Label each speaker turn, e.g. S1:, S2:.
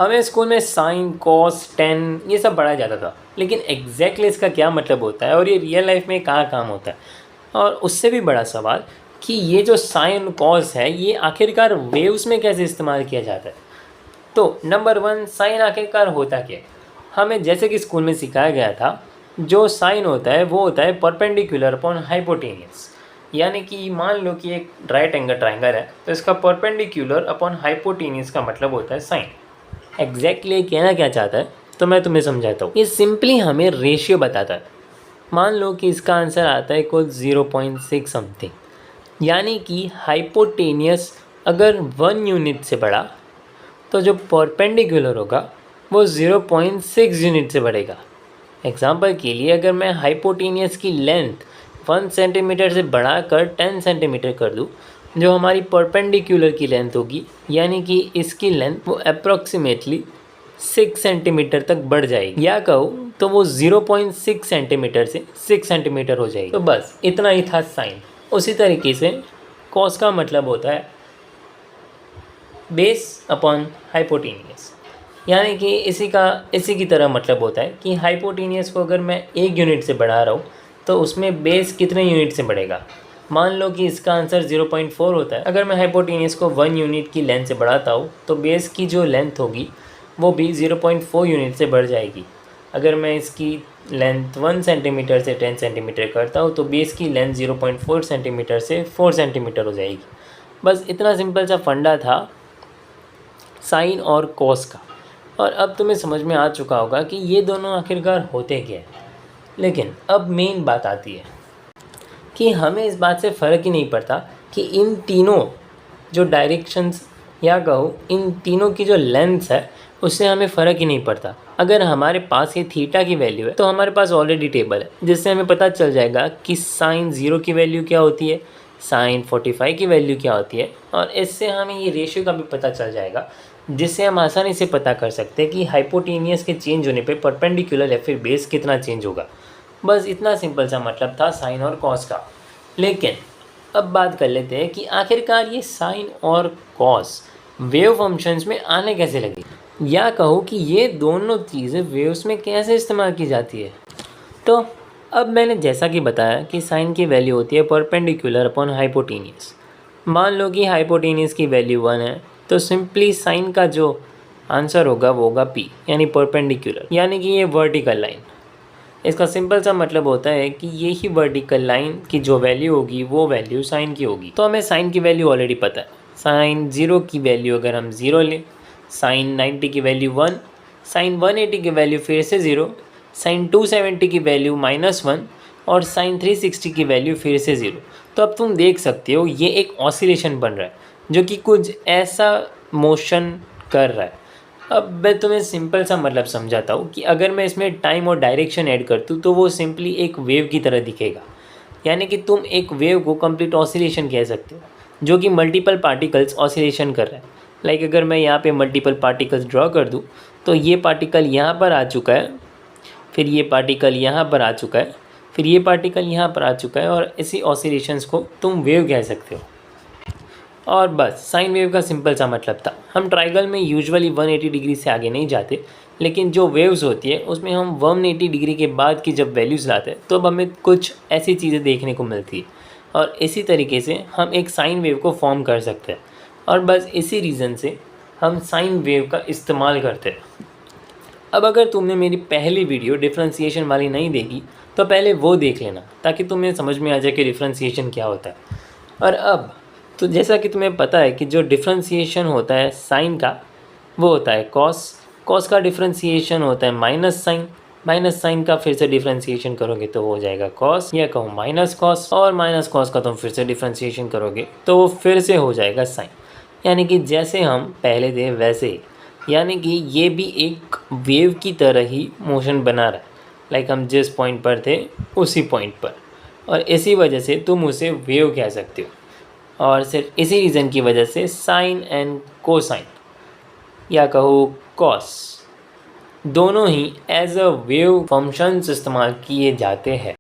S1: हमें स्कूल में sine cos tan ये सब पढ़ाया जाता था, लेकिन एग्जैक्टली इसका क्या मतलब होता है और ये रियल लाइफ में कहाँ काम होता है। और उससे भी बड़ा सवाल कि ये जो साइन कॉस है ये आखिरकार वेव्स में कैसे इस्तेमाल किया जाता है। तो नंबर 1, साइन आखिरकार होता क्या है। हमें जैसे कि स्कूल में सिखाया गया था, जो साइन होता है वो होता है परपेंडिकुलर अपॉन हाइपोटेनियस। यानी कि मान लो कि एक राइट एंगल ट्राइंगल है, तो इसका परपेंडिकुलर अपॉन हाइपोटेनियस का मतलब होता है साइन। एग्जैक्टली कहना क्या चाहता है तो मैं तुम्हें समझाता हूँ। ये सिंपली हमें रेशियो बताता है। मान लो कि इसका आंसर आता है कुछ 0.6 समथिंग, यानी कि हाइपोटेनियस अगर 1 यूनिट से बढ़ा तो जो परपेंडिकुलर होगा वो 0.6 यूनिट से बढ़ेगा। एग्जाम्पल के लिए अगर मैं हाइपोटेनियस की लेंथ 1 सेंटीमीटर से बढ़ाकर 10 सेंटीमीटर कर दूँ, जो हमारी परपेंडिकुलर की लेंथ होगी यानी कि इसकी लेंथ वो अप्रॉक्सीमेटली 6 सेंटीमीटर तक बढ़ जाएगी, या कहूँ तो वो 0.6 सेंटीमीटर से 6 सेंटीमीटर हो जाएगी। तो बस इतना ही था साइन। उसी तरीके से कॉस का मतलब होता है बेस अपॉन हाइपोटेनियस, यानी कि इसी की तरह मतलब होता है कि हाइपोटेनियस को अगर मैं 1 यूनिट से बढ़ा रहा हूँ तो उसमें बेस कितने यूनिट से बढ़ेगा। मान लो कि इसका आंसर 0.4 होता है। अगर मैं हाइपोटेनियस को 1 यूनिट की लेंथ से बढ़ाता हूँ तो बेस की जो लेंथ होगी वो भी 0.4 यूनिट से बढ़ जाएगी। अगर मैं इसकी लेंथ 1 सेंटीमीटर से 10 सेंटीमीटर करता हूँ तो बेस की लेंथ 0.4 सेंटीमीटर से 4 सेंटीमीटर हो जाएगी। बस इतना सिंपल सा फंडा था साइन और कॉस का। और अब तुम्हें समझ में आ चुका होगा कि ये दोनों आखिरकार होते क्या हैं। लेकिन अब मेन बात आती है कि हमें इस बात से फ़र्क ही नहीं पड़ता कि इन तीनों जो डायरेक्शंस या कहो इन तीनों की जो लेंथ है उससे हमें फ़र्क ही नहीं पड़ता। अगर हमारे पास ये थीटा की वैल्यू है तो हमारे पास ऑलरेडी टेबल है जिससे हमें पता चल जाएगा कि साइन 0 की वैल्यू क्या होती है, साइन 45 की वैल्यू क्या होती है, और इससे हमें ये रेशियो का भी पता चल जाएगा जिससे हम आसानी से पता कर सकते हैं कि हाइपोटेनियस के चेंज होने पे परपेंडिकुलर या फिर बेस कितना चेंज होगा। बस इतना सिंपल सा मतलब था साइन और कॉस का। लेकिन अब बात कर लेते हैं कि आखिरकार ये साइन और कॉस वेव फंक्शंस में आने कैसे लगी, या कहो कि ये दोनों चीज़ें वेव्स में कैसे इस्तेमाल की जाती है। तो अब मैंने जैसा कि बताया कि साइन की वैल्यू होती है परपेंडिकुलर अपॉन हाइपोटेनियस। मान लो कि हाइपोटेनियस की वैल्यू 1 है तो सिंपली साइन का जो आंसर होगा वो होगा p, यानी परपेंडिकुलर, यानी कि ये वर्टिकल लाइन। इसका सिंपल सा मतलब होता है कि ये ही वर्टिकल लाइन की जो वैल्यू होगी वो वैल्यू साइन की होगी। तो हमें साइन की वैल्यू ऑलरेडी पता है। साइन 0 की वैल्यू अगर हम 0 लें, साइन 90 की वैल्यू 1, साइन 180 की वैल्यू फिर से 0, साइन 270 की वैल्यू -1 और साइन 360 की वैल्यू फिर से 0। तो अब तुम देख सकते हो ये एक ऑसिलेशन बन रहा है जो कि कुछ ऐसा मोशन कर रहा है। अब मैं तुम्हें सिंपल सा मतलब समझाता हूँ कि अगर मैं इसमें टाइम और डायरेक्शन ऐड कर दूँ तो वो सिंपली एक वेव की तरह दिखेगा। यानी कि तुम एक वेव को कंप्लीट ऑसिलेशन कह सकते हो जो कि मल्टीपल पार्टिकल्स ऑसिलेशन कर रहा है। लाइक अगर मैं यहाँ पे मल्टीपल पार्टिकल्स ड्रॉ कर दूँ तो ये पार्टिकल यहाँ पर आ चुका है, फिर ये पार्टिकल यहाँ पर आ चुका है, फिर ये पार्टिकल यहाँ पर आ चुका है, और इसी ऑसिलेशंस को तुम वेव कह सकते हो। और बस साइन वेव का सिंपल सा मतलब था। हम ट्राइंगल में यूजुअली 180 डिग्री से आगे नहीं जाते, लेकिन जो वेव्स होती है उसमें हम 180 डिग्री के बाद की जब वैल्यूज़ लाते हैं तो अब हमें कुछ ऐसी चीज़ें देखने को मिलती है, और इसी तरीके से हम एक साइन वेव को फॉर्म कर सकते हैं। और बस इसी रीज़न से हम साइन वेव का इस्तेमाल करते हैं। अब अगर तुमने मेरी पहली वीडियो डिफ्रेंशिएशन वाली नहीं देखी तो पहले वो देख लेना ताकि तुम्हें समझ में आ जाए कि डिफ्रेंशिएशन क्या होता है। और अब तो जैसा कि तुम्हें पता है कि जो डिफ्रेंशिएशन होता है साइन का वो होता है कॉस, कॉस का डिफ्रेंशिएशन होता है माइनस साइन, माइनस साइन का फिर से डिफ्रेंशिएशन करोगे तो हो जाएगा कॉस, या कहूँ माइनस कॉस, और माइनस कॉस का तुम फिर से डिफ्रेंशिएशन करोगे तो वो फिर से हो जाएगा साइन। यानी कि जैसे हम पहले थे वैसे ही, यानी कि ये भी एक वेव की तरह ही मोशन बना रहा है। लाइक हम जिस पॉइंट पर थे उसी पॉइंट पर, और इसी वजह से तुम उसे वेव कह सकते हो। और सिर्फ इसी रीज़न की वजह से साइन एंड कोसाइन या कहो कॉस दोनों ही एज अ वेव फंक्शंस इस्तेमाल किए जाते हैं।